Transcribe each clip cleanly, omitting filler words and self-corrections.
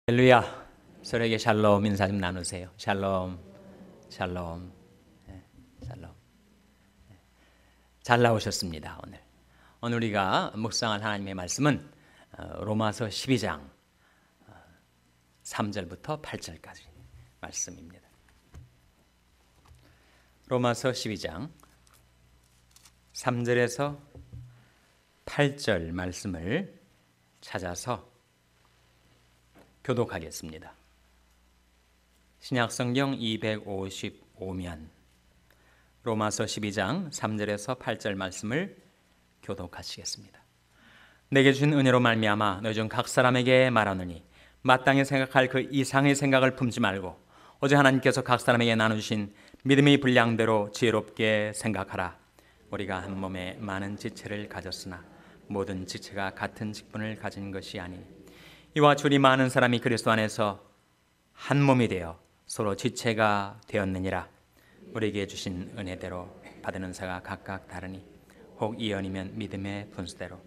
할렐루야. 서로에게 샬롬 인사 좀 나누세요. 샬롬, 샬롬, 샬롬. 잘 나오셨습니다. 오늘 우리가 묵상할 하나님의 말씀은 로마서 12장 3절부터 8절까지 말씀입니다. 로마서 12장 3절에서 8절 말씀을 찾아서 교독하겠습니다. 신약성경 255면 로마서 12장 3절에서 8절 말씀을 교독하시겠습니다. 내게 준 은혜로 말미암아 너희 중 각 사람에게 말하노니 마땅히 생각할 그 이상의 생각을 품지 말고 오직 하나님께서 각 사람에게 나누신 믿음의 분량대로 지혜롭게 생각하라. 우리가 한 몸에 많은 지체를 가졌으나 모든 지체가 같은 직분을 가진 것이 아니니 이와 같이 우리 많은 사람이 그리스도 안에서 한 몸이 되어 서로 지체가 되었느니라. 우리에게 주신 은혜대로 받은 은사가 각각 다르니 혹 예언이면 믿음의 분수대로,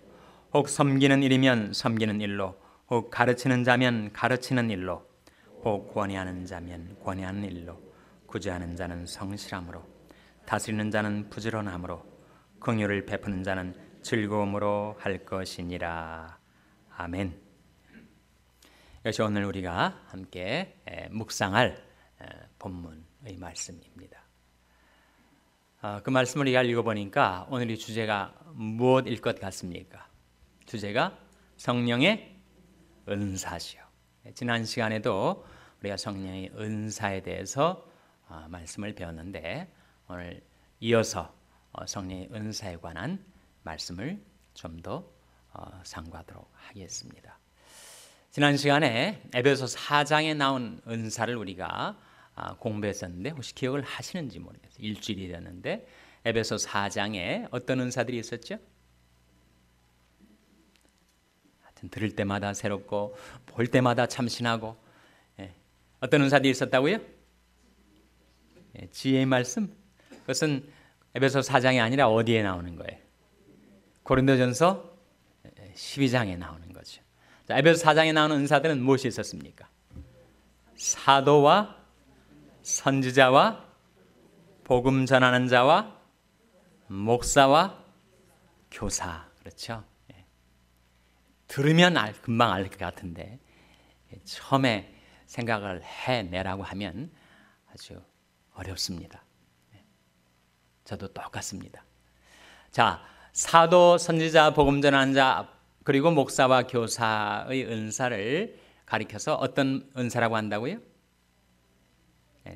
혹 섬기는 일이면 섬기는 일로, 혹 가르치는 자면 가르치는 일로, 혹 권위하는 자면 권위하는 일로, 구제하는 자는 성실함으로, 다스리는 자는 부지런함으로, 긍휼을 베푸는 자는 즐거움으로 할 것이니라. 아멘. 이것이 오늘 우리가 함께 묵상할 본문의 말씀입니다. 그 말씀을 우리가 읽어보니까 오늘의 주제가 무엇일 것 같습니까? 주제가 성령의 은사시요. 지난 시간에도 우리가 성령의 은사에 대해서 말씀을 배웠는데 오늘 이어서 성령의 은사에 관한 말씀을 좀 더 상고하도록 하겠습니다. 지난 시간에 에베소 4장에 나온 은사를 우리가 공부했었는데 혹시 기억을 하시는지 모르겠어요. 일주일이 됐는데 에베소 4장에 어떤 은사들이 있었죠? 하여튼 들을 때마다 새롭고 볼 때마다 참신하고 어떤 은사들이 있었다고요? 지혜의 말씀? 그것은 에베소 4장이 아니라 어디에 나오는 거예요? 고린도전서 12장에 나오는 거죠. 자, 에베소 4장에 나오는 은사들은 무엇이 있었습니까? 사도와 선지자와 복음 전하는 자와 목사와 교사. 그렇죠? 들으면 금방 알 것 같은데 처음에 생각을 해내라고 하면 아주 어렵습니다. 저도 똑같습니다. 자, 사도, 선지자, 복음 전하는 자 그리고 목사와 교사의 은사를 가리켜서 어떤 은사라고 한다고요?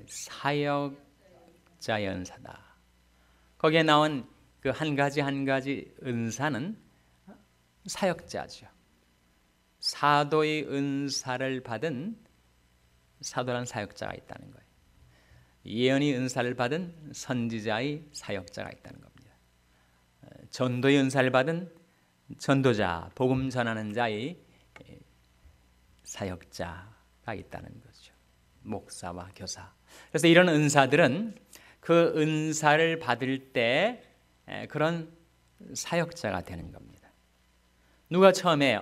사역자의 은사다. 거기에 나온 그 한 가지 한 가지 은사는 사역자죠. 사도의 은사를 받은 사도란 사역자가 있다는 거예요. 예언의 은사를 받은 선지자의 사역자가 있다는 겁니다. 전도의 은사를 받은 전도자, 복음 전하는 자의 사역자가 있다는 거죠. 목사와 교사. 그래서 이런 은사들은 그 은사를 받을 때 그런 사역자가 되는 겁니다. 누가 처음에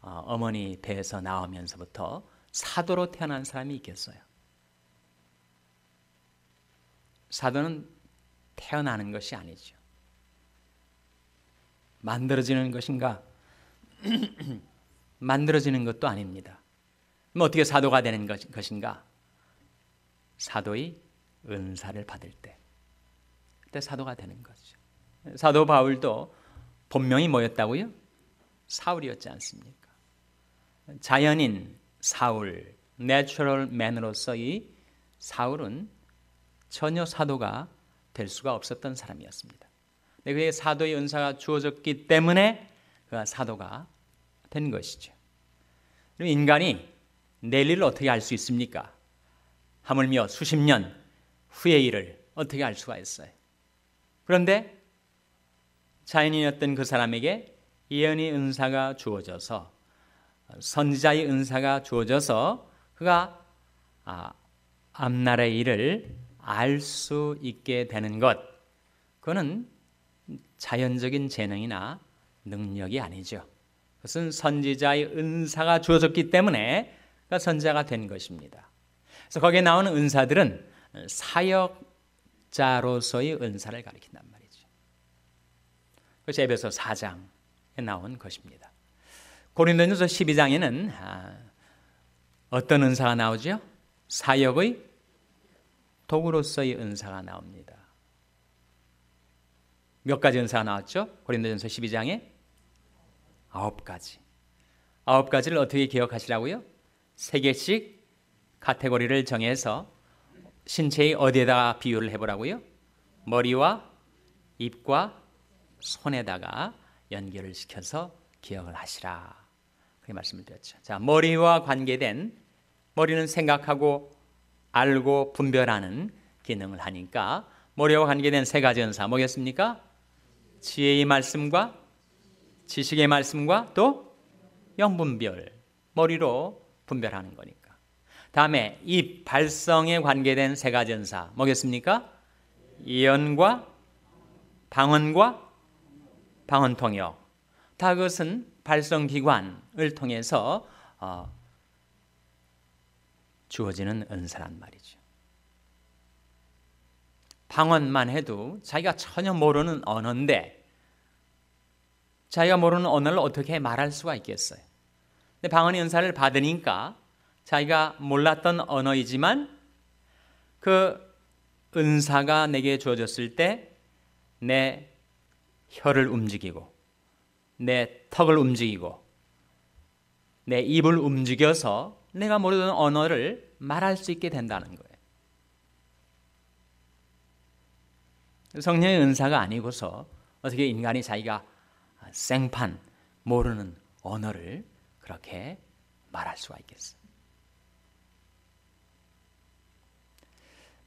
어머니 배에서 나오면서부터 사도로 태어난 사람이 있겠어요? 사도는 태어나는 것이 아니죠. 만들어지는 것인가? 만들어지는 것도 아닙니다. 그럼 어떻게 사도가 되는 것인가? 사도의 은사를 받을 때, 그때 사도가 되는 거죠. 사도 바울도 본명이 뭐였다고요? 사울이었지 않습니까? 자연인 사울, 내추럴 맨으로서의 사울은 전혀 사도가 될 수가 없었던 사람이었습니다. 그의 사도의 은사가 주어졌기 때문에 그가 사도가 된 것이죠. 인간이 내일 일을 어떻게 알 수 있습니까? 하물며 수십 년 후의 일을 어떻게 알 수가 있어요? 그런데 자연인이었던 그 사람에게 예언의 은사가 주어져서 선지자의 은사가 주어져서 그가 앞날의 일을 알 수 있게 되는 것, 그거는 자연적인 재능이나 능력이 아니죠. 그것은 선지자의 은사가 주어졌기 때문에 선지자가 된 것입니다. 그래서 거기에 나오는 은사들은 사역자로서의 은사를 가리킨단 말이죠. 그것이 에베소 4장에 나온 것입니다. 고린도전서 12장에는 어떤 은사가 나오죠? 사역의 도구로서의 은사가 나옵니다. 몇 가지 은사가 나왔죠? 고린도전서 12장에 9가지. 9가지를 어떻게 기억하시라고요? 3개씩 카테고리를 정해서 신체의 어디에다가 비유를 해보라고요? 머리와 입과 손에다가 연결을 시켜서 기억을 하시라. 그렇게 말씀을 드렸죠. 자, 머리와 관계된, 머리는 생각하고 알고 분별하는 기능을 하니까 머리와 관계된 3가지 은사 뭐겠습니까? 지혜의 말씀과 지식의 말씀과 또 영분별, 머리로 분별하는 거니까. 다음에 입, 발성에 관계된 3가지 은사 뭐겠습니까? 예언과 방언과 방언통역. 다 그것은 발성기관을 통해서 주어지는 은사란 말이죠. 방언만 해도 자기가 전혀 모르는 언어인데 자기가 모르는 언어를 어떻게 말할 수가 있겠어요? 근데 방언의 은사를 받으니까 자기가 몰랐던 언어이지만 그 은사가 내게 주어졌을 때 내 혀를 움직이고 내 턱을 움직이고 내 입을 움직여서 내가 모르는 언어를 말할 수 있게 된다는 거예요. 성령의 은사가 아니고서 어떻게 인간이 자기가 생판 모르는 언어를 그렇게 말할 수가 있겠어요?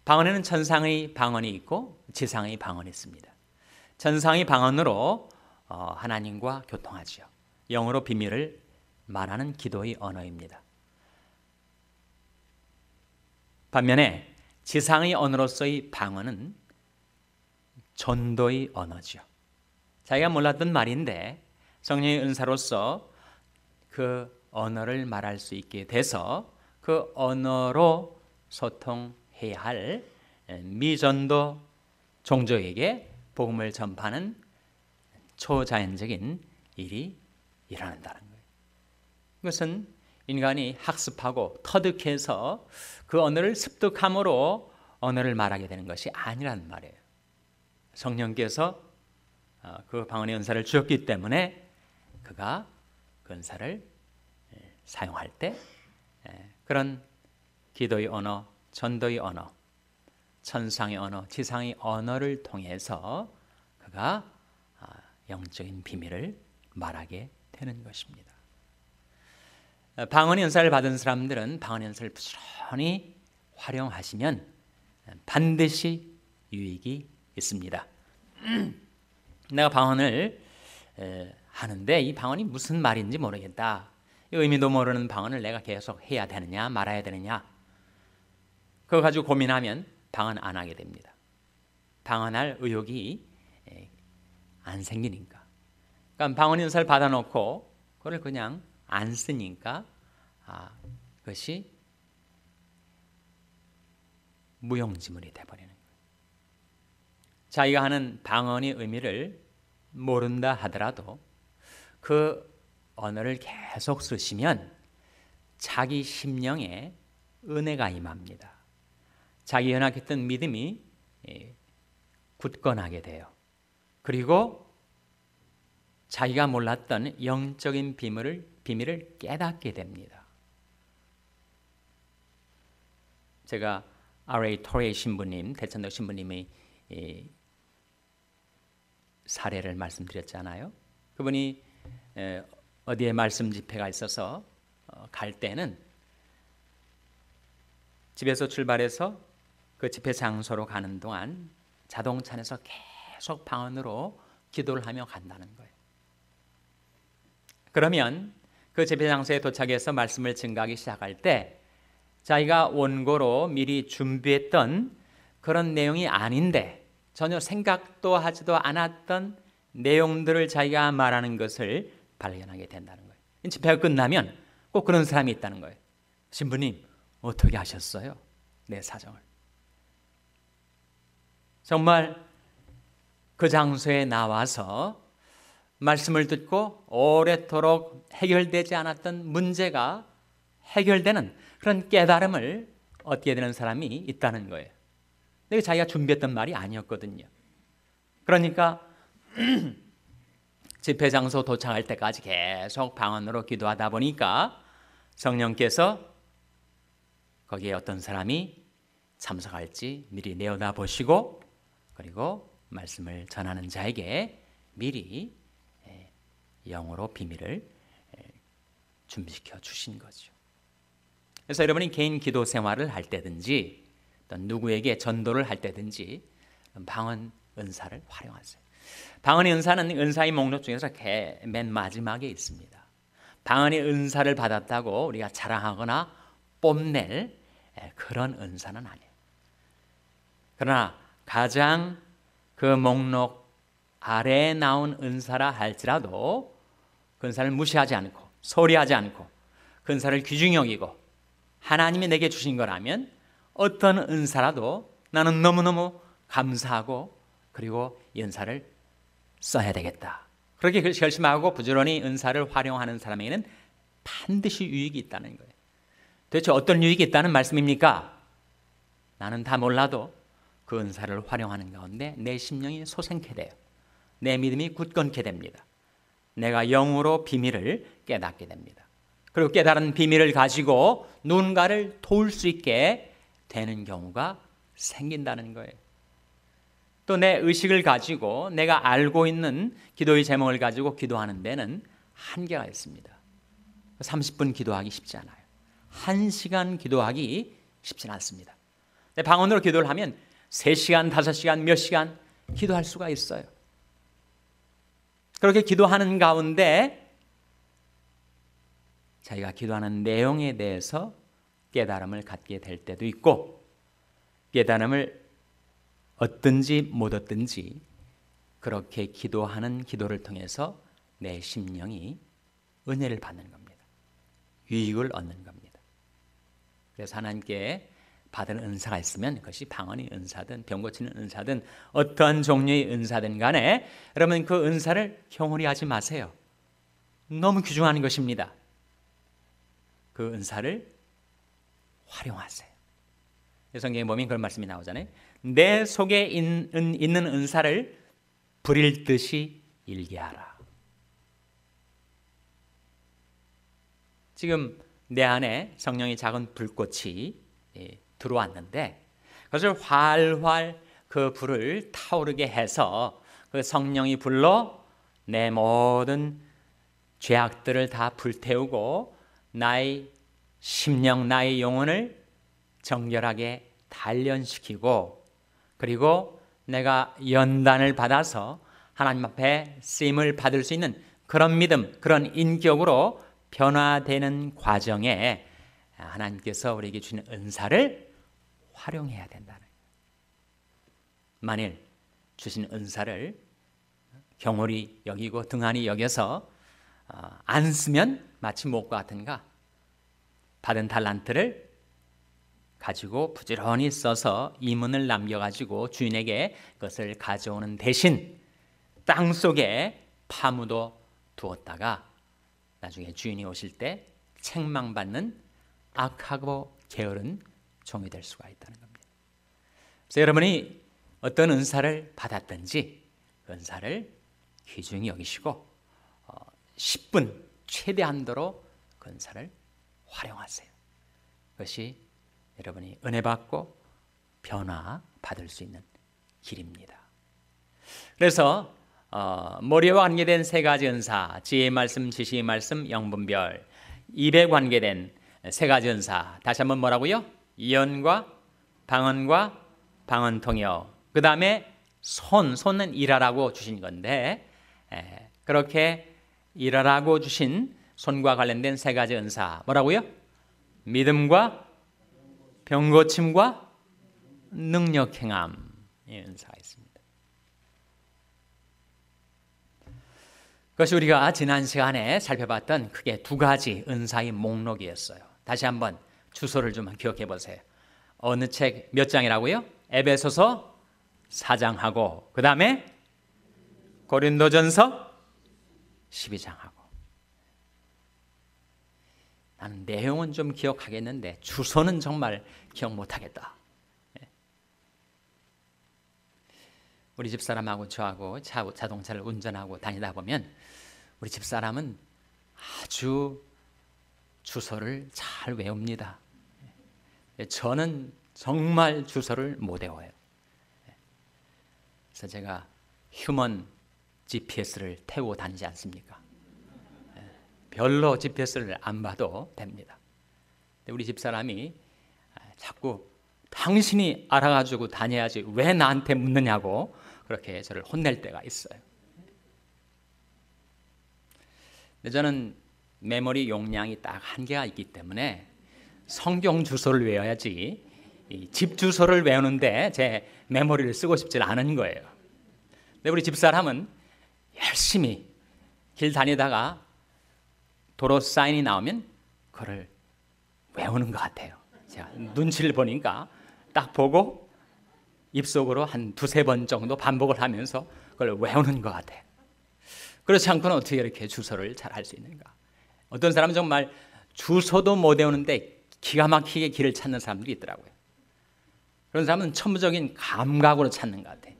방언에는 천상의 방언이 있고 지상의 방언이 있습니다. 천상의 방언으로 하나님과 교통하지요. 영어로 비밀을 말하는 기도의 언어입니다. 반면에 지상의 언어로서의 방언은 전도의 언어지요. 자기가 몰랐던 말인데 성령의 은사로서 그 언어를 말할 수 있게 돼서 그 언어로 소통해야 할 미전도 종족에게 복음을 전파하는 초자연적인 일이 일어난다는 거예요. 그것은 인간이 학습하고 터득해서 그 언어를 습득함으로 언어를 말하게 되는 것이 아니란 말이에요. 성령께서 그 방언의 은사를 주었기 때문에 그가 그 은사를 사용할 때 그런 기도의 언어, 전도의 언어, 천상의 언어, 지상의 언어를 통해서 그가 영적인 비밀을 말하게 되는 것입니다. 방언의 은사를 받은 사람들은 방언의 은사를 부지런히 활용하시면 반드시 유익이 있습니다. 내가 방언을 하는데 이 방언이 무슨 말인지 모르겠다. 의미도 모르는 방언을 내가 계속 해야 되느냐 말아야 되느냐 그거 가지고 고민하면 방언 안 하게 됩니다. 방언할 의욕이 안 생기니까. 그러니까 방언 은사를 받아놓고 그걸 그냥 안 쓰니까 그것이 무용지물이 돼버리는 거예요. 자기가 하는 방언의 의미를 모른다 하더라도 그 언어를 계속 쓰시면 자기 심령에 은혜가 임합니다. 자기 연약했던 믿음이 굳건하게 돼요. 그리고 자기가 몰랐던 영적인 비밀을 깨닫게 됩니다. 제가 R.A. 토레이 신부님, 대천동 신부님의 사례를 말씀드렸잖아요. 그분이 어디에 말씀 집회가 있어서 갈 때는 집에서 출발해서 그 집회 장소로 가는 동안 자동차 안에서 계속 방언으로 기도를 하며 간다는 거예요. 그러면 그 집회 장소에 도착해서 말씀을 증거하기 시작할 때 자기가 원고로 미리 준비했던 그런 내용이 아닌데 전혀 생각도 하지도 않았던 내용들을 자기가 말하는 것을 발견하게 된다는 거예요. 집회가 끝나면 꼭 그런 사람이 있다는 거예요. 신부님 어떻게 하셨어요? 내 사정을. 정말 그 장소에 나와서 말씀을 듣고 오래도록 해결되지 않았던 문제가 해결되는 그런 깨달음을 얻게 되는 사람이 있다는 거예요. 근데 자기가 준비했던 말이 아니었거든요. 그러니까 집회 장소 도착할 때까지 계속 방언으로 기도하다 보니까 성령께서 거기에 어떤 사람이 참석할지 미리 내어다보시고 그리고 말씀을 전하는 자에게 미리 영어로 비밀을 준비시켜 주신 거죠. 그래서 여러분이 개인 기도 생활을 할 때든지 또 누구에게 전도를 할 때든지 방언 은사를 활용하세요. 방언의 은사는 은사의 목록 중에서 맨 마지막에 있습니다. 방언의 은사를 받았다고 우리가 자랑하거나 뽐낼 그런 은사는 아니에요. 그러나 가장 그 목록 아래에 나온 은사라 할지라도 그 은사를 무시하지 않고 소리하지 않고 그 은사를 귀중히 여기고 하나님이 내게 주신 거라면 어떤 은사라도 나는 너무너무 감사하고 그리고 이 은사를 써야 되겠다. 그렇게 결심하고 부지런히 은사를 활용하는 사람에게는 반드시 유익이 있다는 거예요. 도대체 어떤 유익이 있다는 말씀입니까? 나는 다 몰라도 그 은사를 활용하는 가운데 내 심령이 소생케 돼요. 내 믿음이 굳건케 됩니다. 내가 영으로 비밀을 깨닫게 됩니다. 그리고 깨달은 비밀을 가지고 누군가를 도울 수 있게 되는 경우가 생긴다는 거예요. 또 내 의식을 가지고 내가 알고 있는 기도의 제목을 가지고 기도하는 데는 한계가 있습니다. 30분 기도하기 쉽지 않아요. 1시간 기도하기 쉽지는 않습니다. 방언으로 기도를 하면 3시간, 5시간, 몇 시간 기도할 수가 있어요. 그렇게 기도하는 가운데 자기가 기도하는 내용에 대해서 깨달음을 갖게 될 때도 있고 깨달음을 얻든지 못 얻든지 그렇게 기도하는 기도를 통해서 내 심령이 은혜를 받는 겁니다. 유익을 얻는 겁니다. 그래서 하나님께 받은 은사가 있으면 그것이 방언의 은사든 병 고치는 은사든 어떠한 종류의 은사든 간에 여러분 그 은사를 경홀히 하지 마세요. 너무 귀중한 것입니다. 그 은사를 활용하세요. 성경에 보면 그런 말씀이 나오잖아요. 내 속에 있는 은사를 불일 듯이 일게 하라. 지금 내 안에 성령의 작은 불꽃이 들어왔는데 그것을 활활 그 불을 타오르게 해서 그 성령이 불로 내 모든 죄악들을 다 불태우고 나의 심령, 나의 영혼을 정결하게 단련시키고 그리고 내가 연단을 받아서 하나님 앞에 쓰임을 받을 수 있는 그런 믿음, 그런 인격으로 변화되는 과정에 하나님께서 우리에게 주는 은사를 활용해야 된다는 거예요. 만일 주신 은사를 경홀히 여기고 등한히 여겨서 안 쓰면 마치 못과 같은가? 받은 달란트를 가지고 부지런히 써서 이문을 남겨가지고 주인에게 그것을 가져오는 대신 땅속에 파묻어 두었다가 나중에 주인이 오실 때 책망받는 악하고 게으른 종이 될 수가 있다는 겁니다. 그래서 여러분이 어떤 은사를 받았든지 그 은사를 귀중히 여기시고 10분 최대한도로 그 은사를 활용하세요. 그것이 여러분이 은혜 받고 변화 받을 수 있는 길입니다. 그래서 머리와 관계된 3가지 은사, 지혜의 말씀, 지식의 말씀, 영분별, 입에 관계된 3가지 은사. 다시 한번 뭐라고요? 예언과 방언과 방언통역. 그 다음에 손은 일하라고 주신 건데 그렇게 일하라고 주신 손과 관련된 3가지 은사 뭐라고요? 믿음과 병고침과 능력행함의 은사가 있습니다. 그것이 우리가 지난 시간에 살펴봤던 크게 2가지 은사의 목록이었어요. 다시 한번 주소를 좀 기억해 보세요. 어느 책 몇 장이라고요? 에베소서 4장하고 그 다음에 고린도전서 12장하고. 나는 내용은 좀 기억하겠는데 주소는 정말 기억 못하겠다. 우리 집사람하고 저하고 자동차를 운전하고 다니다 보면 우리 집사람은 아주 주소를 잘 외웁니다. 저는 정말 주소를 못 외워요. 그래서 제가 휴먼 GPS를 태우고 다니지 않습니까? 별로 GPS를 안 봐도 됩니다. 근데 우리 집사람이 자꾸 당신이 알아가지고 다녀야지 왜 나한테 묻느냐고 그렇게 저를 혼낼 때가 있어요. 근데 저는 메모리 용량이 딱 한계가 있기 때문에 성경 주소를 외워야지 집 주소를 외우는데 제 메모리를 쓰고 싶지 않은 거예요. 근데 우리 집사람은 열심히 길 다니다가 도로 사인이 나오면 그걸 외우는 것 같아요. 제가 눈치를 보니까 딱 보고 입속으로 한 두세 번 정도 반복을 하면서 그걸 외우는 것 같아요. 그렇지 않고는 어떻게 이렇게 주소를 잘 할 수 있는가? 어떤 사람은 정말 주소도 못 외우는데 기가 막히게 길을 찾는 사람들이 있더라고요. 그런 사람은 천부적인 감각으로 찾는 것 같아요.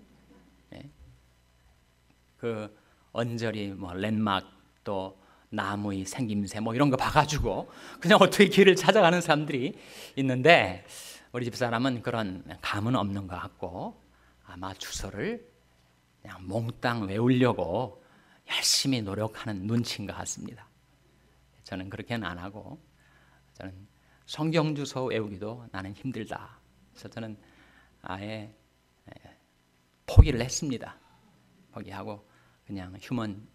그 언저리 뭐 랜마크 또 나무의 생김새 뭐 이런 거 봐가지고 그냥 어떻게 길을 찾아가는 사람들이 있는데 우리 집사람은 그런 감은 없는 것 같고 아마 주소를 그냥 몽땅 외우려고 열심히 노력하는 눈치인 것 같습니다. 저는 그렇게는 안 하고 저는 성경 주소 외우기도 나는 힘들다. 그래서 저는 아예 포기를 했습니다. 포기하고 그냥 휴먼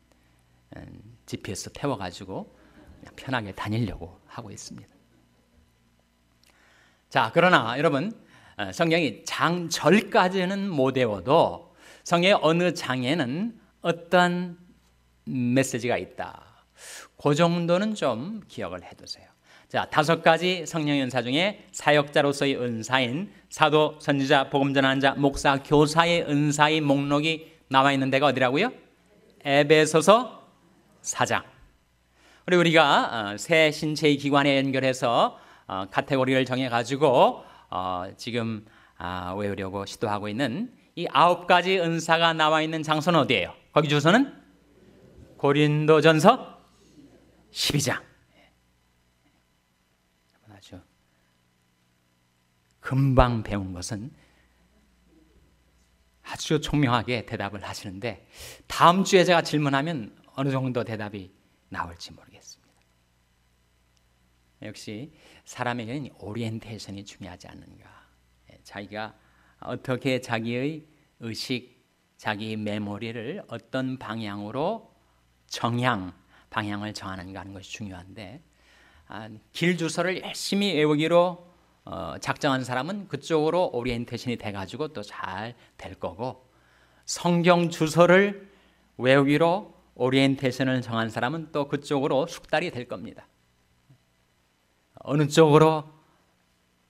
GPS 태워가지고 그냥 편하게 다니려고 하고 있습니다. 자, 그러나 여러분 성경이 장절까지는 못 외워도 성경의 어느 장에는 어떤 메시지가 있다. 그 정도는 좀 기억을 해두세요. 자, 5가지 성령 은사 중에 사역자로서의 은사인 사도, 선지자, 복음 전하는 자, 목사, 교사의 은사의 목록이 나와 있는 데가 어디라고요? 에베소서 4장. 그리고 우리가 새 신체의 기관에 연결해서 카테고리를 정해가지고 지금 외우려고 시도하고 있는 이 9가지 은사가 나와 있는 장소는 어디예요? 거기 주소는 고린도전서 12장. 아주 금방 배운 것은 아주 총명하게 대답을 하시는데 다음 주에 제가 질문하면 어느 정도 대답이 나올지 모르겠습니다. 역시 사람에게는 오리엔테이션이 중요하지 않는가. 자기가 어떻게 자기의 의식, 자기 메모리를 어떤 방향으로 방향을 정하는가 하는 것이 중요한데 길 주소를 열심히 외우기로 작정한 사람은 그쪽으로 오리엔테이션이 돼가지고 또 잘 될 거고 성경 주소를 외우기로 오리엔테이션을 정한 사람은 또 그쪽으로 숙달이 될 겁니다. 어느 쪽으로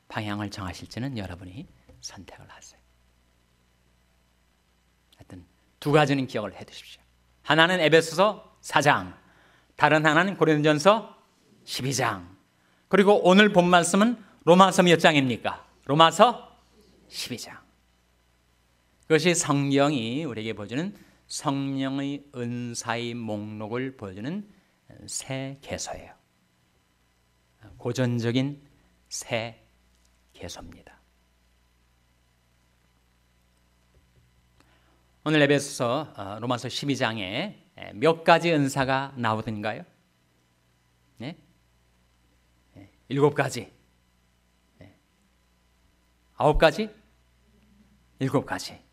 방향을 정하실지는 여러분이 선택을 하세요. 하여튼 2가지는 기억을 해 두십시오. 하나는 에베소서 4장, 다른 하나는 고린도전서 12장. 그리고 오늘 본 말씀은 로마서 몇 장입니까? 로마서 12장. 그것이 성경이 우리에게 보여주는 성령의 은사의 목록을 보여주는 새 개서예요. 고전적인 새 개서입니다. 오늘 에베소서 로마서 12장에 몇 가지 은사가 나오던가요? 네? 7가지. 9가지? 7가지.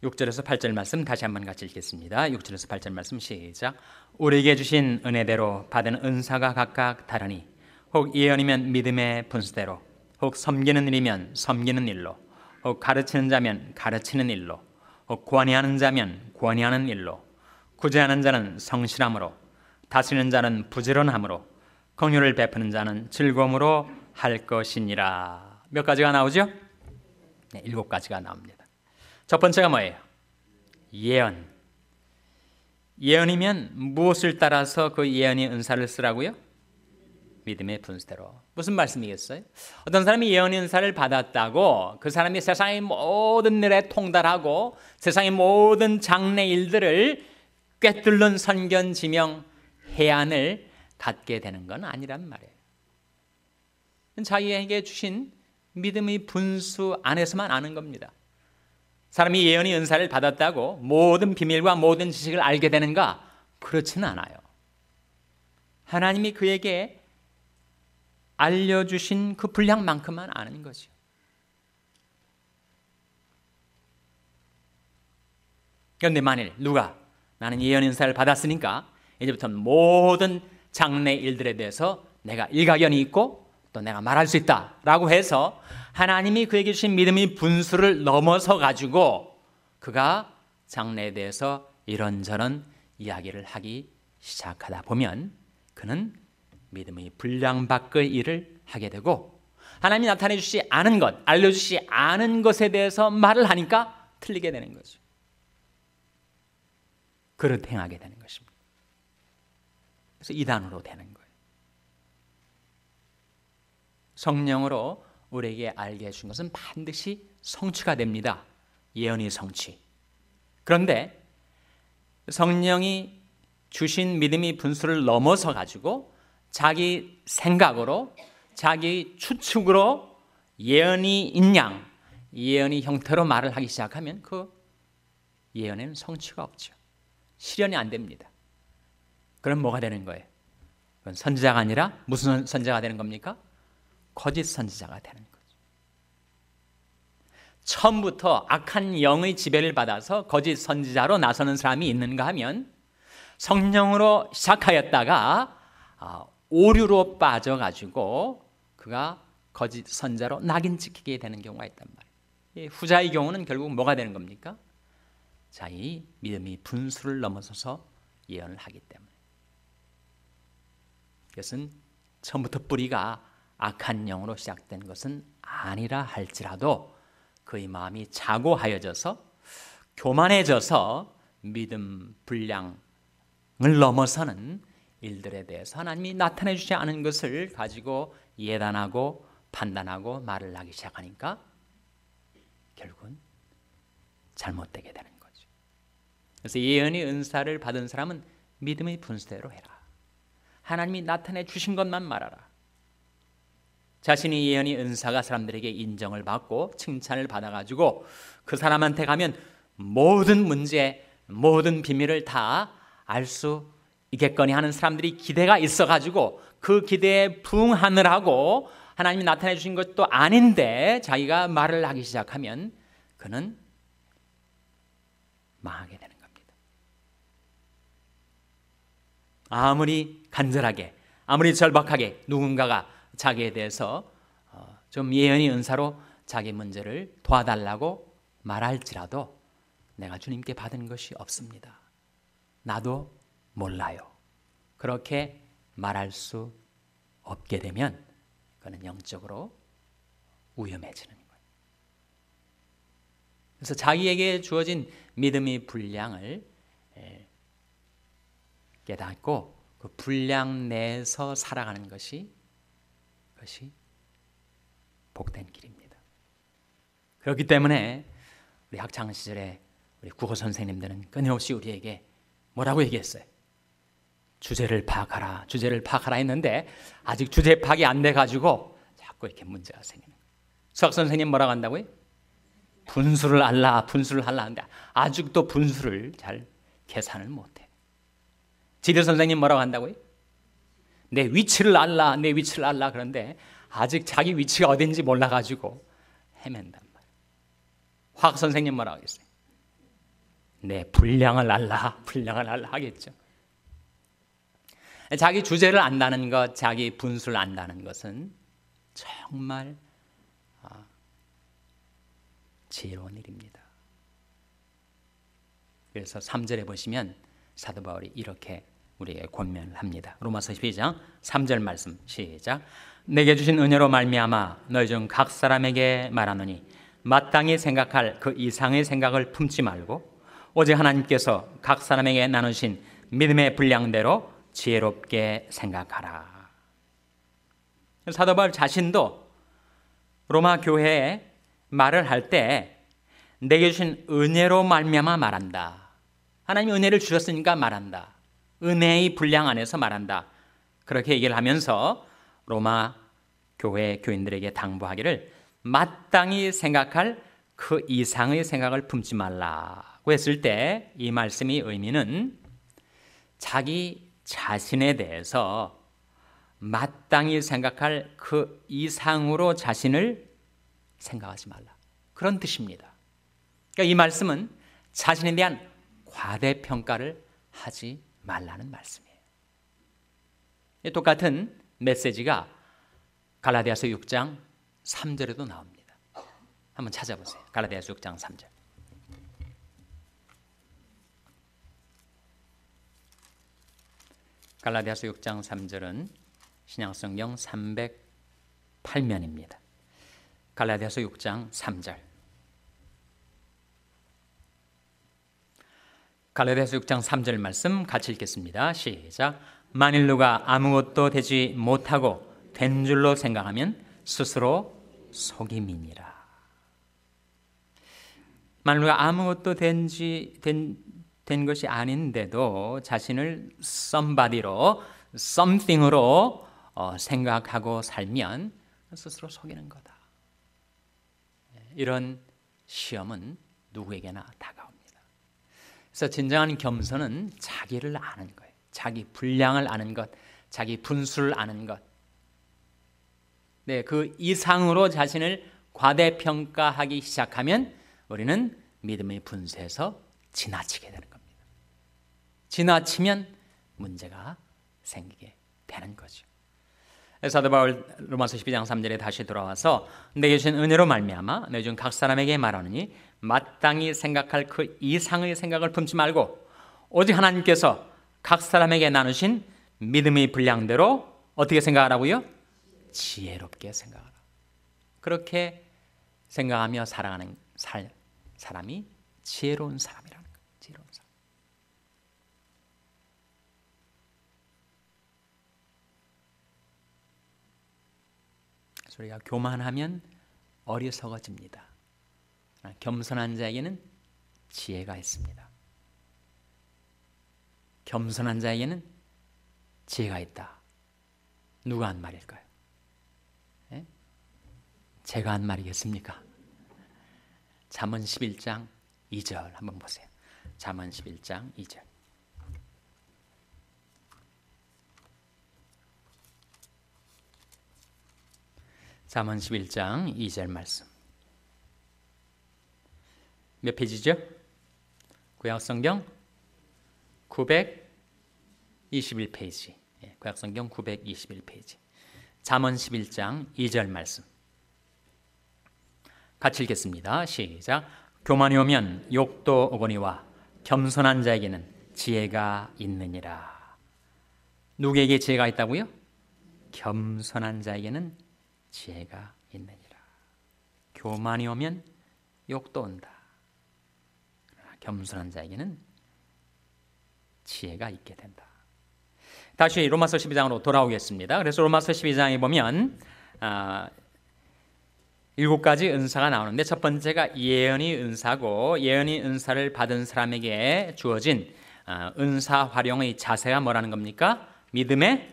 6절에서 8절 말씀 다시 한번 같이 읽겠습니다. 6절에서 8절 말씀 시작. 우리에게 주신 은혜대로 받은 은사가 각각 다르니 혹 예언이면 믿음의 분수대로, 혹 섬기는 일이면 섬기는 일로, 혹 가르치는 자면 가르치는 일로, 혹 권위하는 자면 권위하는 일로, 구제하는 자는 성실함으로, 다스리는 자는 부지런함으로, 긍휼을 베푸는 자는 즐거움으로 할 것이니라. 몇 가지가 나오죠? 네, 7가지가 나옵니다. 첫 번째가 뭐예요? 예언. 예언이면 무엇을 따라서 그 예언의 은사를 쓰라고요? 믿음의 분수대로. 무슨 말씀이겠어요? 어떤 사람이 예언의 은사를 받았다고 그 사람이 세상의 모든 일에 통달하고 세상의 모든 장래 일들을 꿰뚫는 선견, 지명, 해안을 갖게 되는 건 아니란 말이에요. 자기에게 주신 믿음의 분수 안에서만 아는 겁니다. 사람이 예언의 은사를 받았다고 모든 비밀과 모든 지식을 알게 되는가? 그렇지는 않아요. 하나님이 그에게 알려주신 그 분량만큼만 아는 거죠. 그런데 만일 누가 나는 예언의 은사를 받았으니까 이제부터는 모든 장래 일들에 대해서 내가 일가견이 있고 또 내가 말할 수 있다라고 해서 하나님이 그에게 주신 믿음의 분수를 넘어서 가지고 그가 장래에 대해서 이런저런 이야기를 하기 시작하다 보면 그는 믿음의 분량 밖의 일을 하게 되고 하나님이 나타내 주시지 않은 것, 알려주시지 않은 것에 대해서 말을 하니까 틀리게 되는 거죠. 그릇 행하게 되는 것입니다. 그래서 이단으로 되는 거예요. 성령으로 우리에게 알게 해준 것은 반드시 성취가 됩니다. 예언의 성취. 그런데 성령이 주신 믿음의 분수를 넘어서 가지고 자기 생각으로 자기 추측으로 예언이 인양, 예언의 형태로 말을 하기 시작하면 그 예언에는 성취가 없죠. 실현이 안 됩니다. 그럼 뭐가 되는 거예요? 그건 선지자가 아니라 무슨 선지자가 되는 겁니까? 거짓 선지자가 되는 거죠. 처음부터 악한 영의 지배를 받아서 거짓 선지자로 나서는 사람이 있는가 하면 성령으로 시작하였다가 오류로 빠져가지고 그가 거짓 선지자로 낙인 찍히게 되는 경우가 있단 말이에요. 후자의 경우는 결국 뭐가 되는 겁니까? 자기 믿음이 분수를 넘어서서 예언을 하기 때문에. 이것은 처음부터 뿌리가 악한 영으로 시작된 것은 아니라 할지라도 그의 마음이 자고하여져서 교만해져서 믿음 분량을 넘어서는 일들에 대해서 하나님이 나타내 주지 않은 것을 가지고 예단하고 판단하고 말을 하기 시작하니까 결국은 잘못되게 되는 거죠. 그래서 예언의 은사를 받은 사람은 믿음의 분수대로 해라. 하나님이 나타내 주신 것만 말하라. 자신이 예언의 은사가 사람들에게 인정을 받고 칭찬을 받아가지고 그 사람한테 가면 모든 문제, 모든 비밀을 다 알 수 있겠거니 하는 사람들이 기대가 있어가지고 그 기대에 부응하느라고 하나님이 나타내 주신 것도 아닌데 자기가 말을 하기 시작하면 그는 망하게 되는 겁니다. 아무리 간절하게, 아무리 절박하게 누군가가 자기에 대해서 좀 예언의 은사로 자기 문제를 도와달라고 말할지라도 내가 주님께 받은 것이 없습니다. 나도 몰라요. 그렇게 말할 수 없게 되면 그는 영적으로 위험해지는 거예요. 그래서 자기에게 주어진 믿음의 분량을 깨닫고 그 분량 내에서 살아가는 것이 복된 길입니다. 그렇기 때문에 우리 학창 시절에 우리 국어 선생님들은 끊임없이 우리에게 뭐라고 얘기했어요? 주제를 파악하라, 주제를 파악하라 했는데 아직 주제 파악이 안 돼가지고 자꾸 이렇게 문제가 생기는 거예요. 수학 선생님 뭐라고 한다고요? 분수를 알라, 분수를 알라 하는데 아직도 분수를 잘 계산을 못해. 지대 선생님 뭐라고 한다고요? 내 위치를 알라, 내 위치를 알라 그런데 아직 자기 위치가 어딘지 몰라가지고 헤맨단 말이에요. 화학 선생님 뭐라고 하겠어요? 내 분량을 알라, 분량을 알라 하겠죠. 자기 주제를 안다는 것, 자기 분수를 안다는 것은 정말 지혜로운 일입니다. 그래서 3절에 보시면 사도 바울이 이렇게 우리에게 권면을 합니다. 로마서 12장 3절 말씀 시작. 내게 주신 은혜로 말미암아 너희 중 각 사람에게 말하노니 마땅히 생각할 그 이상의 생각을 품지 말고 오직 하나님께서 각 사람에게 나누신 믿음의 분량대로 지혜롭게 생각하라. 사도 바울 자신도 로마 교회에 말을 할 때 내게 주신 은혜로 말미암아 말한다. 하나님이 은혜를 주셨으니까 말한다. 은혜의 분량 안에서 말한다. 그렇게 얘기를 하면서 로마 교회 교인들에게 당부하기를 마땅히 생각할 그 이상의 생각을 품지 말라고 했을 때 이 말씀의 의미는 자기 자신에 대해서 마땅히 생각할 그 이상으로 자신을 생각하지 말라. 그런 뜻입니다. 그러니까 이 말씀은 자신에 대한 과대평가를 하지 말라는 말씀이에요. 똑같은 메시지가 갈라디아서 6장 3절에도 나옵니다. 한번 찾아보세요. 갈라디아서 6장 3절. 갈라디아서 6장 3절은 신약성경 308면입니다. 갈라디아서 6장 3절. 갈라디아서 6장 3절 말씀 같이 읽겠습니다. 시작. 만일 누가 아무것도 되지 못하고 된 줄로 생각하면 스스로 속임이니라. 만일 누가 아무것도 된 것이 아닌데도 자신을 somebody로, something으로 생각하고 살면 스스로 속이는 거다. 이런 시험은 누구에게나 다가옵니다. 그래서 진정한 겸손은 자기를 아는 거예요. 자기 분량을 아는 것, 자기 분수를 아는 것. 네, 그 이상으로 자신을 과대평가하기 시작하면 우리는 믿음의 분수에서 지나치게 되는 겁니다. 지나치면 문제가 생기게 되는 거죠. 사도 바울 로마서 12장 3절에 다시 돌아와서 내게 주신 은혜로 말미암아 너희 중 각 사람에게 말하노니 마땅히 생각할 그 이상의 생각을 품지 말고 오직 하나님께서 각 사람에게 나누신 믿음의 분량대로 어떻게 생각하라고요? 지혜롭게 생각하라. 그렇게 생각하며 살아가는 사람이 지혜로운 사람이라는 거예요. 지혜로운 사람. 우리가 교만하면 어리석어집니다. 겸손한 자에게는 지혜가 있습니다. 겸손한 자에게는 지혜가 있다. 누가 한 말일까요? 예? 제가 한 말이겠습니까? 잠언 11장 2절 한번 보세요. 잠언 11장 2절. 잠언 11장 2절 말씀. 몇 페이지죠? 구약성경 921페이지. 구약성경 921페이지. 잠언 11장 2절 말씀. 같이 읽겠습니다. 시작. 교만이 오면 욕도 오거니와 겸손한 자에게는 지혜가 있느니라. 누구에게 지혜가 있다고요? 겸손한 자에게는 지혜가 있느니라. 교만이 오면 욕도 온다. 겸손한 자에게는 지혜가 있게 된다. 다시 로마서 12장으로 돌아오겠습니다. 그래서 로마서 12장에 보면 7가지 은사가 나오는데 첫 번째가 예언의 은사고 예언의 은사를 받은 사람에게 주어진 은사 활용의 자세가 뭐라는 겁니까? 믿음의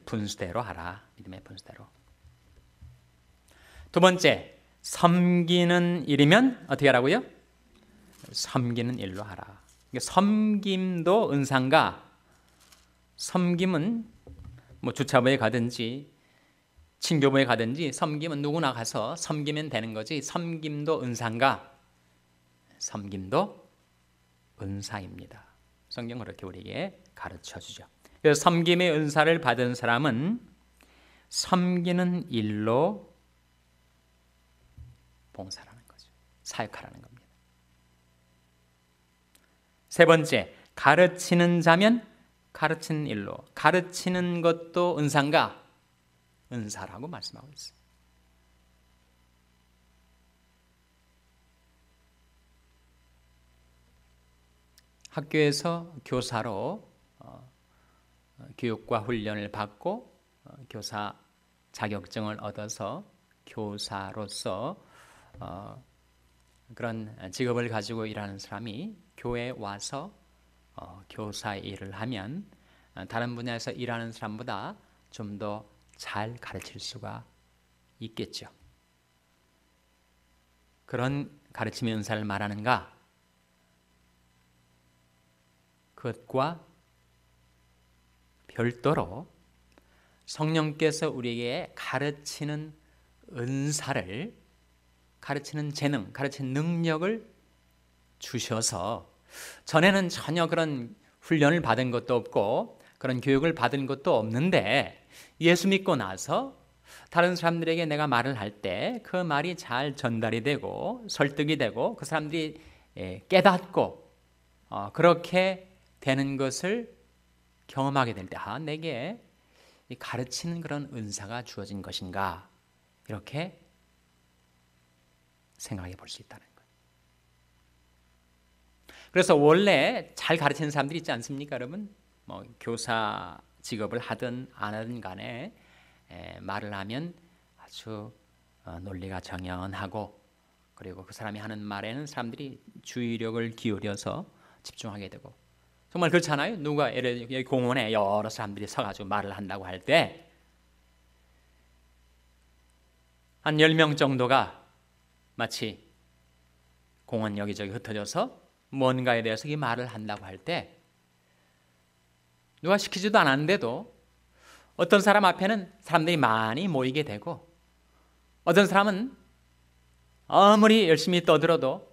분수대로 하라. 믿음의 분수대로. 두 번째, 섬기는 일이면 어떻게 하라고요? 섬기는 일로 하라. 섬김도 은사인가? 섬김은 뭐 주차부에 가든지 친교부에 가든지 섬김은 누구나 가서 섬기면 되는 거지. 섬김도 은사인가? 섬김도 은사입니다. 성경은 그렇게 우리에게 가르쳐 주죠. 그래서 섬김의 은사를 받은 사람은 섬기는 일로 봉사하는 거죠. 사역하라는 겁니다. 세 번째, 가르치는 자면 가르치는 일로, 가르치는 것도 은사인가? 은사라고 말씀하고 있어요. 학교에서 교사로 교육과 훈련을 받고 교사 자격증을 얻어서 교사로서 그런 직업을 가지고 일하는 사람이 교회에 와서 교사 일을 하면 다른 분야에서 일하는 사람보다 좀 더 잘 가르칠 수가 있겠죠. 그런 가르침의 은사를 말하는가? 그것과 별도로 성령께서 우리에게 가르치는 은사를, 가르치는 재능, 가르치는 능력을 주셔서 전에는 전혀 그런 훈련을 받은 것도 없고 그런 교육을 받은 것도 없는데 예수 믿고 나서 다른 사람들에게 내가 말을 할 때 그 말이 잘 전달이 되고 설득이 되고 그 사람들이 깨닫고 그렇게 되는 것을 경험하게 될 때 내게 가르치는 그런 은사가 주어진 것인가, 이렇게 생각해 볼 수 있다는 거예요. 그래서 원래 잘 가르치는 사람들이 있지 않습니까, 여러분? 교사 직업을 하든 안 하든 간에 말을 하면 아주 논리가 정연하고, 그리고 그 사람이 하는 말에는 사람들이 주의력을 기울여서 집중하게 되고, 정말 그렇잖아요. 누가 여기 공원에 여러 사람들이 서가지고 말을 한다고 할 때 한 10명 정도가 마치 공원 여기저기 흩어져서 뭔가에 대해서 이 말을 한다고 할 때 누가 시키지도 않았는데도 어떤 사람 앞에는 사람들이 많이 모이게 되고, 어떤 사람은 아무리 열심히 떠들어도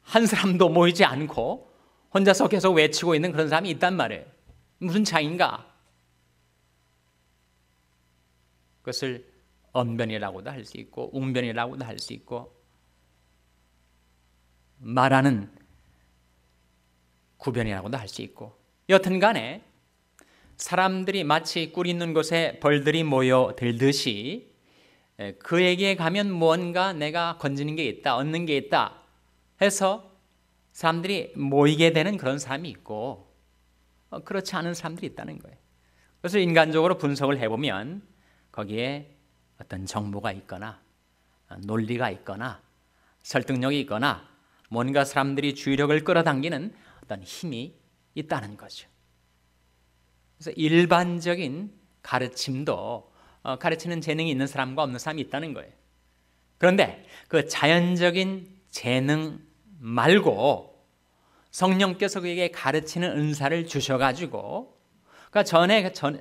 한 사람도 모이지 않고 혼자서 계속 외치고 있는 그런 사람이 있단 말이에요. 무슨 차이인가? 그것을 언변이라고도 할 수 있고 웅변이라고도 할 수 있고, 말하는 구변이라고도 할 수 있고, 여튼 간에 사람들이 마치 꿀 있는 곳에 벌들이 모여들듯이 그에게 가면 무언가 내가 건지는 게 있다, 얻는 게 있다 해서 사람들이 모이게 되는 그런 사람이 있고, 그렇지 않은 사람들이 있다는 거예요. 그래서 인간적으로 분석을 해보면 거기에 어떤 정보가 있거나 논리가 있거나 설득력이 있거나 뭔가 사람들이 주의력을 끌어당기는 어떤 힘이 있다는 거죠. 그래서 일반적인 가르침도 가르치는 재능이 있는 사람과 없는 사람이 있다는 거예요. 그런데 그 자연적인 재능 말고 성령께서 그에게 가르치는 은사를 주셔가지고, 그러니까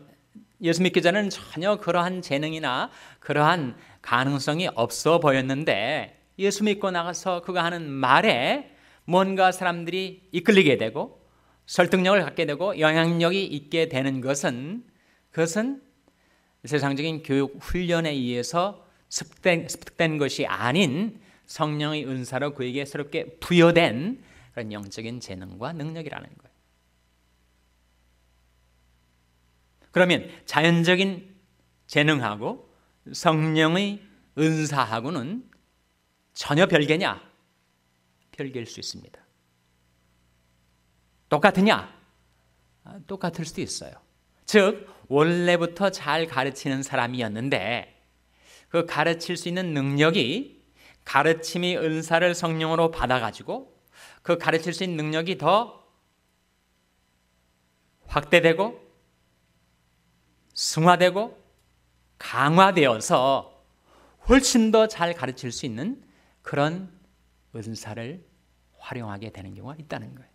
예수 믿기 전에는 전혀 그러한 재능이나 그러한 가능성이 없어 보였는데 예수 믿고 나가서 그가 하는 말에 뭔가 사람들이 이끌리게 되고 설득력을 갖게 되고 영향력이 있게 되는 것은, 그것은 세상적인 교육 훈련에 의해서 습득된 것이 아닌 성령의 은사로 그에게 새롭게 부여된 그런 영적인 재능과 능력이라는 거예요. 그러면 자연적인 재능하고 성령의 은사하고는 전혀 별개냐? 별개일 수 있습니다. 똑같으냐? 똑같을 수도 있어요. 즉 원래부터 잘 가르치는 사람이었는데 그 가르칠 수 있는 능력이 가르침의 은사를 성령으로 받아가지고 그 가르칠 수 있는 능력이 더 확대되고 승화되고 강화되어서 훨씬 더 잘 가르칠 수 있는 그런 은사를 활용하게 되는 경우가 있다는 거예요.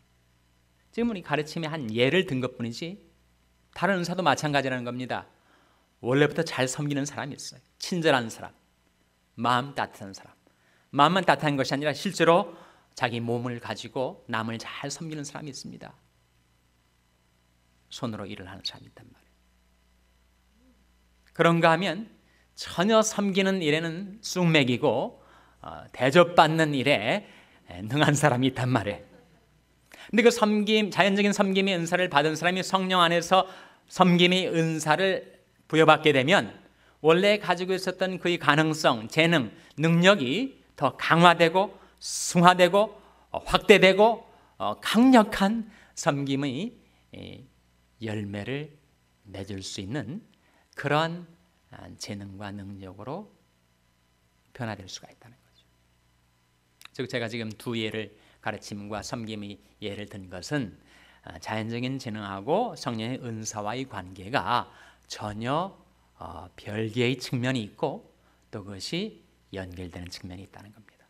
지금 우리 가르침의 한 예를 든 것뿐이지 다른 은사도 마찬가지라는 겁니다. 원래부터 잘 섬기는 사람이 있어요. 친절한 사람, 마음 따뜻한 사람. 마음만 따뜻한 것이 아니라 실제로 자기 몸을 가지고 남을 잘 섬기는 사람이 있습니다. 손으로 일을 하는 사람이 있단 말이에요. 그런가 하면 전혀 섬기는 일에는 쑥맥이고 대접받는 일에 능한 사람이 있단 말이에요. 근데 그 섬김, 자연적인 섬김의 은사를 받은 사람이 성령 안에서 섬김의 은사를 부여받게 되면 원래 가지고 있었던 그의 가능성, 재능, 능력이 더 강화되고 승화되고 확대되고 강력한 섬김의 열매를 맺을 수 있는 그런 재능과 능력으로 변화될 수가 있다는 거죠. 즉 제가 지금 두 예를 가르침과 섬김의 예를 든 것은 자연적인 재능하고 성령의 은사와의 관계가 전혀 별개의 측면이 있고 또 그것이 연결되는 측면이 있다는 겁니다.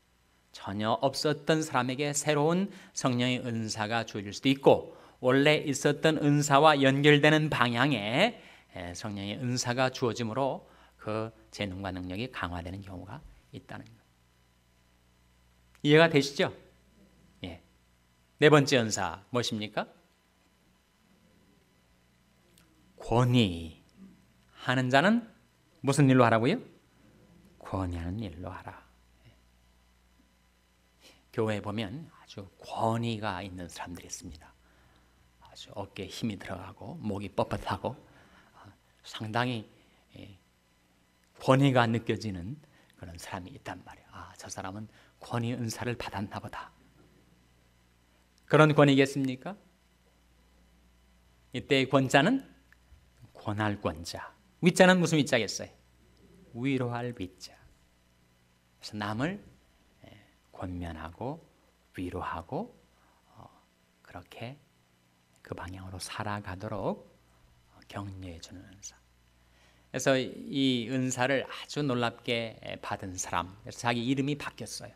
전혀 없었던 사람에게 새로운 성령의 은사가 주어질 수도 있고 원래 있었던 은사와 연결되는 방향에 성령의 은사가 주어짐으로 그 재능과 능력이 강화되는 경우가 있다는 것. 이해가 되시죠? 예. 네 번째 은사 무엇입니까? 권위하는 자는 무슨 일로 하라고요? 권위하는 일로 하라. 교회에 보면 아주 권위가 있는 사람들이 있습니다. 아주 어깨에 힘이 들어가고 목이 뻣뻣하고 상당히 권위가 느껴지는 그런 사람이 있단 말이에요. 저 사람은 권위 은사를 받았나 보다. 그런 권위겠습니까? 이때의 권자는 권할 권자. 위자는 무슨 위자겠어요? 위로할 위자. 그래서 남을 권면하고 위로하고 그렇게 그 방향으로 살아가도록 격려해 주는 은사. 그래서 이 은사를 아주 놀랍게 받은 사람, 그래서 자기 이름이 바뀌었어요.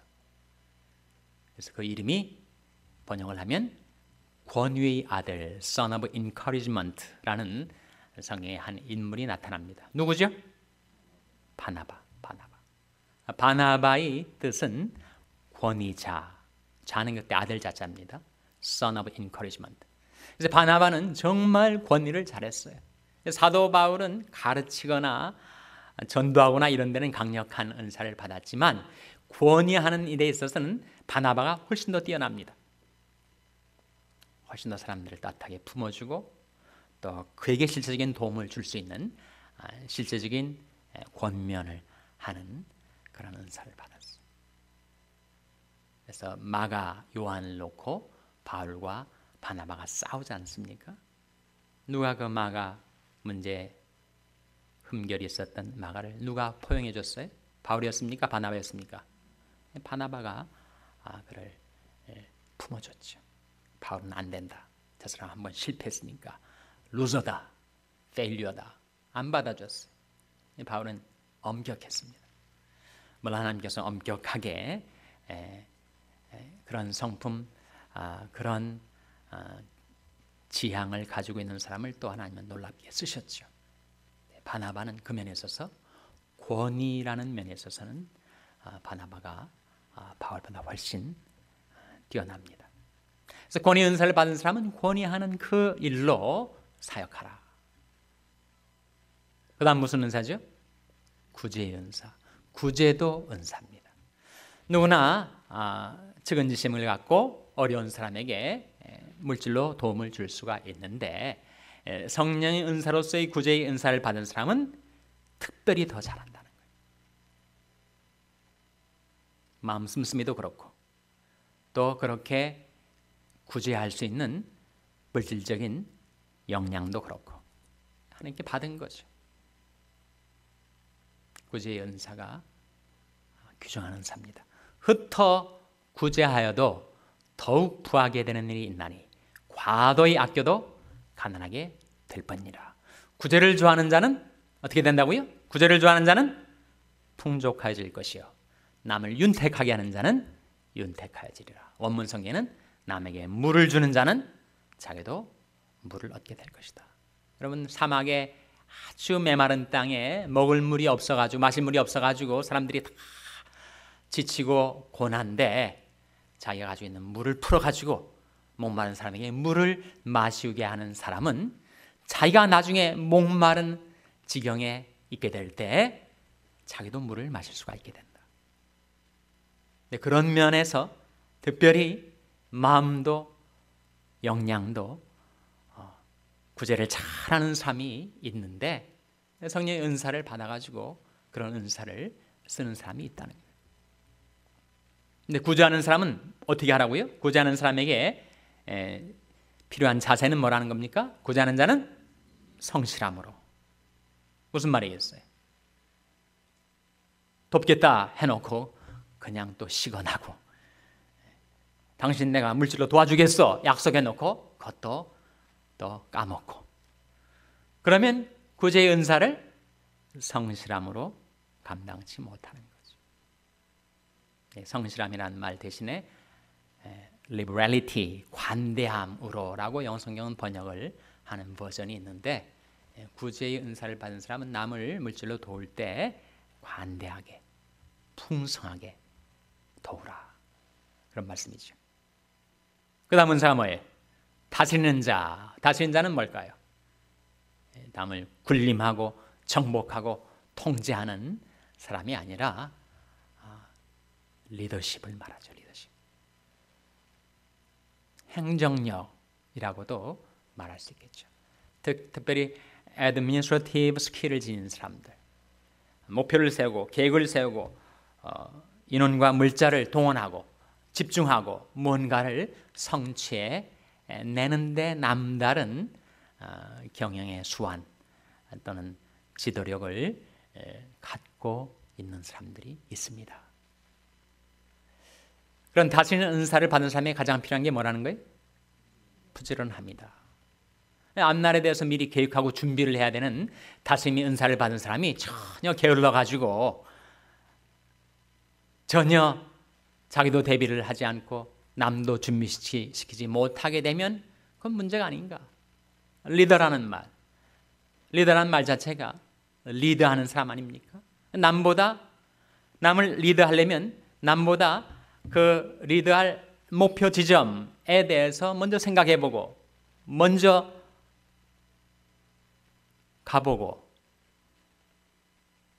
그래서 그 이름이 번역을 하면 권위의 아들, Son of Encouragement라는 성경의 한 인물이 나타납니다. 누구죠? 바나바. 바나바의 뜻은 권위자, 자는 그때 아들 자자입니다. Son of Encouragement. 그래서 바나바는 정말 권위를 잘했어요. 사도 바울은 가르치거나 전도하거나 이런 데는 강력한 은사를 받았지만 권위하는 일에 있어서는 바나바가 훨씬 더 뛰어납니다. 훨씬 더 사람들을 따뜻하게 품어주고 또 그에게 실제적인 도움을 줄 수 있는 실제적인 권면을 하는 그런 은사를 받았어요. 그래서 마가 요한을 놓고 바울과 바나바가 싸우지 않습니까? 누가 그 마가 문제 흠결이 있었던 마가를 누가 포용해 줬어요? 바울이었습니까? 바나바였습니까? 바나바가 그를 품어줬죠. 바울은 안 된다. 저 사람 한번 실패했으니까 루저다, 페일리어다. 안 받아줬어요. 바울은 엄격했습니다. 물론 하나님께서 엄격하게 그런 성품, 그런 지향을 가지고 있는 사람을 또 하나님은 놀랍게 쓰셨죠. 바나바는 그 면에 있어서 권위라는 면에 있어서는 바나바가 바울보다 훨씬 뛰어납니다. 그래서 권위 은사를 받은 사람은 권위하는 그 일로 사역하라. 그 다음 무슨 은사죠? 구제의 은사. 구제도 은사입니다. 누구나 측은지심을 갖고 어려운 사람에게 물질로 도움을 줄 수가 있는데 성령의 은사로서의 구제의 은사를 받은 사람은 특별히 더 잘한다는 거예요. 마음 씀씀이도 그렇고 또 그렇게 구제할 수 있는 물질적인 역량도 그렇고 하나님께 받은 거죠. 구제의 은사가 귀중한 은사입니다. 흩어 구제하여도 더욱 부하게 되는 일이 있나니 과도히 아껴도 가난하게 될 뻔이라. 구제를 좋아하는 자는 어떻게 된다고요? 구제를 좋아하는 자는 풍족하여질 것이요 남을 윤택하게 하는 자는 윤택하여지리라. 원문 성경에는 남에게 물을 주는 자는 자기도 물을 얻게 될 것이다. 여러분 사막에 아주 메마른 땅에 먹을 물이 없어가지고 마실 물이 없어가지고 사람들이 다 지치고 고난데 자기가 가지고 있는 물을 풀어가지고 목마른 사람에게 물을 마시게 하는 사람은 자기가 나중에 목마른 지경에 있게 될 때 자기도 물을 마실 수가 있게 된다. 그런 면에서 특별히 마음도 역량도 구제를 잘하는 사람이 있는데 성령의 은사를 받아가지고 그런 은사를 쓰는 사람이 있다는 거예요. 근데 구제하는 사람은 어떻게 하라고요? 구제하는 사람에게 필요한 자세는 뭐라는 겁니까? 구제하는 자는 성실함으로. 무슨 말이겠어요? 돕겠다 해놓고 그냥 또 시건하고, 당신 내가 물질로 도와주겠어 약속해놓고 그것도 또 까먹고, 그러면 구제의 은사를 성실함으로 감당치 못하는 거죠. 성실함이라는 말 대신에 liberality, 관대함으로라고 영성경은 번역을 하는 버전이 있는데, 구제의 은사를 받은 사람은 남을 물질로 도울 때 관대하게, 풍성하게 도우라, 그런 말씀이죠. 그 다음 은사가 뭐예요? 다스리는 자. 다스리는 자는 뭘까요? 남을 군림하고 정복하고 통제하는 사람이 아니라 리더십을 말하죠. 리더십. 행정력이라고도 말할 수 있겠죠. 특별히 administrative 스킬을 지닌 사람들, 목표를 세우고 계획을 세우고 인원과 물자를 동원하고 집중하고 뭔가를 성취해내는데 남다른 경영의 수완 또는 지도력을 갖고 있는 사람들이 있습니다. 그런 다스리는 은사를 받은 사람이 가장 필요한 게 뭐라는 거예요? 부지런합니다. 앞날에 대해서 미리 계획하고 준비를 해야 되는 다스림의 은사를 받은 사람이 전혀 게을러가지고 전혀 자기도 대비를 하지 않고 남도 준비시키지 못하게 되면 그건 문제가 아닌가. 리더라는 말 자체가 리드하는 사람 아닙니까? 남을 리드하려면 남보다 그 리드할 목표 지점에 대해서 먼저 생각해보고 먼저 가보고,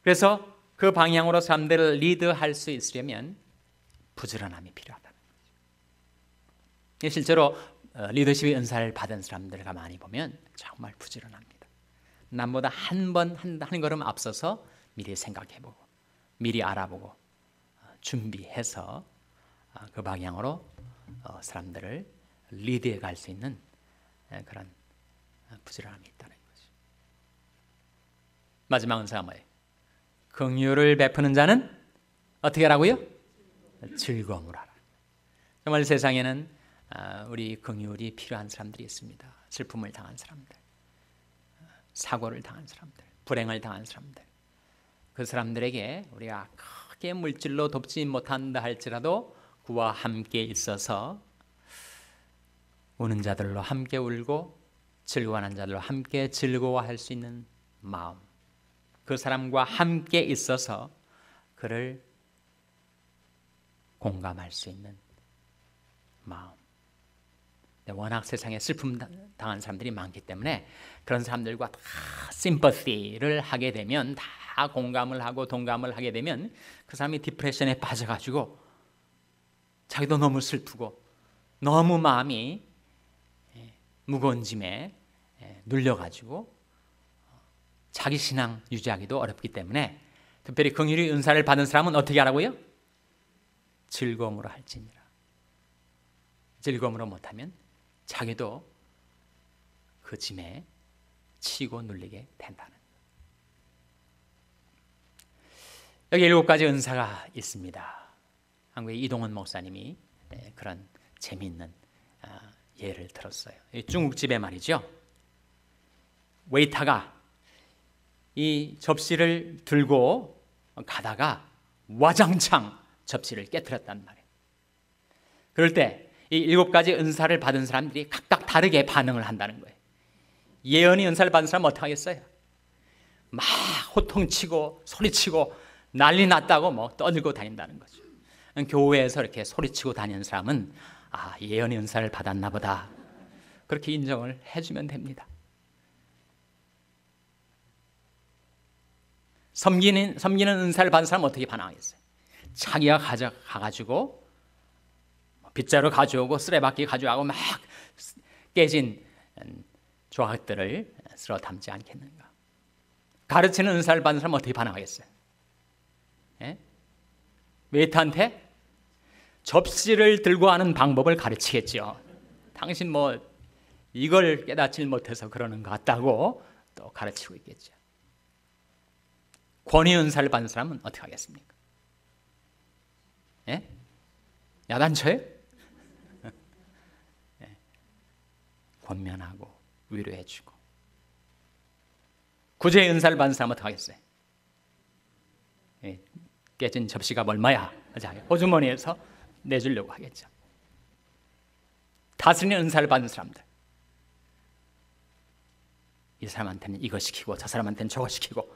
그래서 그 방향으로 사람들을 리드할 수 있으려면 부지런함이 필요하다는 거죠. 실제로 리더십의 은사를 받은 사람들과 많이 보면 정말 부지런합니다. 남보다 한 걸음 앞서서 미리 생각해보고 미리 알아보고 준비해서 그 방향으로 사람들을 리드해 갈 수 있는 그런 부지런함이 있다는 거죠. 마지막 은사가 뭐예요? 긍휼을 베푸는 자는 어떻게 하라고요? 즐거움으로 하라. 정말 세상에는 우리 긍휼이 필요한 사람들이 있습니다. 슬픔을 당한 사람들, 사고를 당한 사람들, 불행을 당한 사람들, 그 사람들에게 우리가 크게 물질로 돕지 못한다 할지라도 그와 함께 있어서 우는 자들로 함께 울고 즐거워하는 자들로 함께 즐거워할 수 있는 마음, 그 사람과 함께 있어서 그를 공감할 수 있는 마음. 워낙 세상에 슬픔 당한 사람들이 많기 때문에 그런 사람들과 다 심퍼시를 하게 되면, 다 공감을 하고 동감을 하게 되면 그 사람이 디프레션에 빠져가지고 자기도 너무 슬프고 너무 마음이 무거운 짐에 눌려가지고 자기 신앙 유지하기도 어렵기 때문에 특별히 긍휼의 은사를 받은 사람은 어떻게 하라고요? 즐거움으로 할지니라. 즐거움으로 못하면 자기도 그 짐에 치고 눌리게 된다는 거예요. 여기 7가지 은사가 있습니다. 한국의 이동원 목사님이 그런 재미있는 예를 들었어요. 중국집에 말이죠, 웨이터가 이 접시를 들고 가다가 와장창 접시를 깨트렸단 말이에요. 그럴 때 이 7가지 은사를 받은 사람들이 각각 다르게 반응을 한다는 거예요. 예언의 은사를 받은 사람은 어떻게 하겠어요? 막 호통치고 소리치고 난리 났다고 뭐 떠들고 다닌다는 거죠. 교회에서 이렇게 소리치고 다니는 사람은 예언의 은사를 받았나 보다, 그렇게 인정을 해주면 됩니다. 섬기는 은사를 받은 사람은 어떻게 반응하겠어요? 자기가 가져가가지고 빗자루 가져오고 쓰레받기 가져오고 막 깨진 조각들을 쓸어 담지 않겠는가? 가르치는 은사를 받는 사람은 어떻게 반응하겠어요? 예? 웨이터한테 접시를 들고 하는 방법을 가르치겠죠. 당신 뭐 이걸 깨닫지 못해서 그러는 것 같다고 또 가르치고 있겠죠. 권위 은사를 받는 사람은 어떻게 하겠습니까? 예? 야단쳐요? 예. 권면하고 위로해주고. 구제의 은사를 받는 사람은 어떻게 하겠어요? 예. 깨진 접시가 얼마야? 호주머니에서 내주려고 하겠죠. 다스리는 은사를 받는 사람들, 이 사람한테는 이거 시키고 저 사람한테는 저거 시키고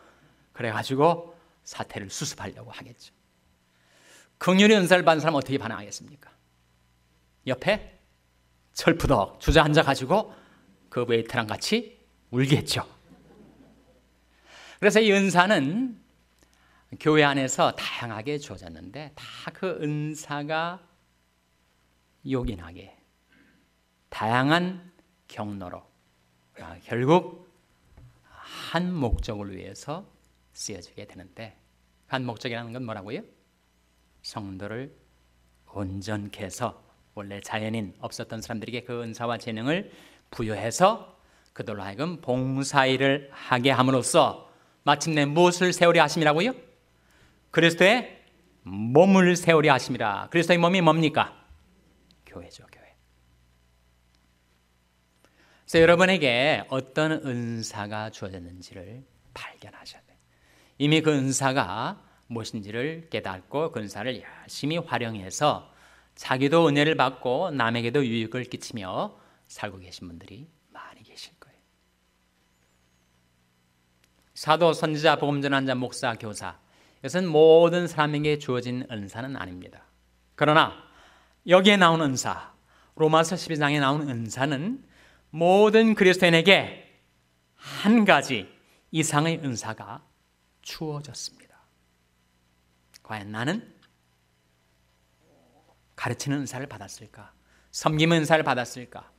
그래가지고 사태를 수습하려고 하겠죠. 긍휼의 은사를 받는 사람은 어떻게 반응하겠습니까? 옆에 철푸덕 주저앉아가지고 그 웨이터랑 같이 울겠죠. 그래서 이 은사는 교회 안에서 다양하게 주어졌는데 다 그 은사가 요긴하게 다양한 경로로 결국 한 목적을 위해서 쓰여지게 되는데, 한 목적이라는 건 뭐라고요? 성도를 온전케 해서 원래 자연인 없었던 사람들에게 그 은사와 재능을 부여해서 그들로 하여금 봉사일을 하게 함으로써 마침내 무엇을 세우려 하심이라고요? 그리스도의 몸을 세우려 하심이라. 그리스도의 몸이 뭡니까? 교회죠, 교회. 그래서 여러분에게 어떤 은사가 주어졌는지를 발견하셔야 돼요. 이미 그 은사가 무엇인지를 깨닫고 그 은사를 열심히 활용해서 자기도 은혜를 받고 남에게도 유익을 끼치며 살고 계신 분들이 많이 계실 거예요. 사도, 선지자, 복음 전환자, 목사, 교사, 이것은 모든 사람에게 주어진 은사는 아닙니다. 그러나 여기에 나온 은사, 로마서 12장에 나온 은사는 모든 그리스도인에게 한 가지 이상의 은사가 주어졌습니다. 과연 나는 가르치는 은사를 받았을까? 섬김의 은사를 받았을까?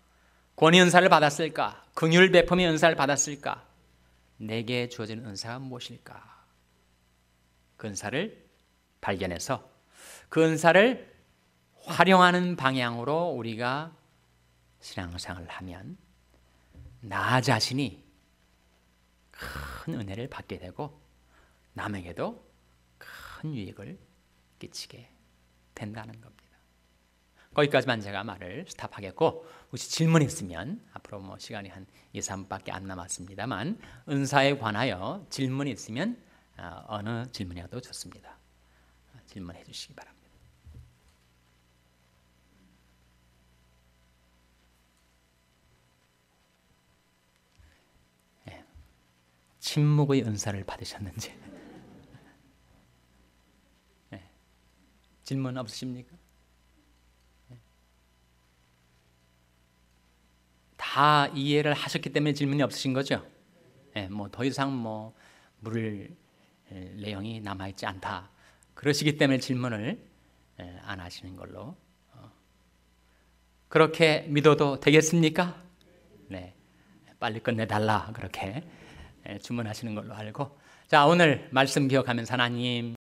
권위 은사를 받았을까? 긍휼 베품의 은사를 받았을까? 내게 주어진 은사가 무엇일까? 그 은사를 발견해서 그 은사를 활용하는 방향으로 우리가 신앙생활을 하면 나 자신이 큰 은혜를 받게 되고 남에게도 큰 유익을 끼치게 된다는 겁니다. 거기까지만 제가 말을 스탑하겠고, 혹시 질문 있으면 앞으로 뭐 시간이 한 2, 3분밖에 안 남았습니다만 은사에 관하여 질문 있으면 어느 질문이라도 좋습니다. 질문해 주시기 바랍니다. 네. 침묵의 은사를 받으셨는지. 네. 질문 없으십니까? 네. 다 이해를 하셨기 때문에 질문이 없으신 거죠? 네. 뭐 더 이상 뭐 물을 내용이 남아있지 않다, 그러시기 때문에 질문을 안 하시는 걸로, 그렇게 믿어도 되겠습니까? 네, 빨리 끝내달라 그렇게 주문하시는 걸로 알고, 자, 오늘 말씀 기억하면서 하나님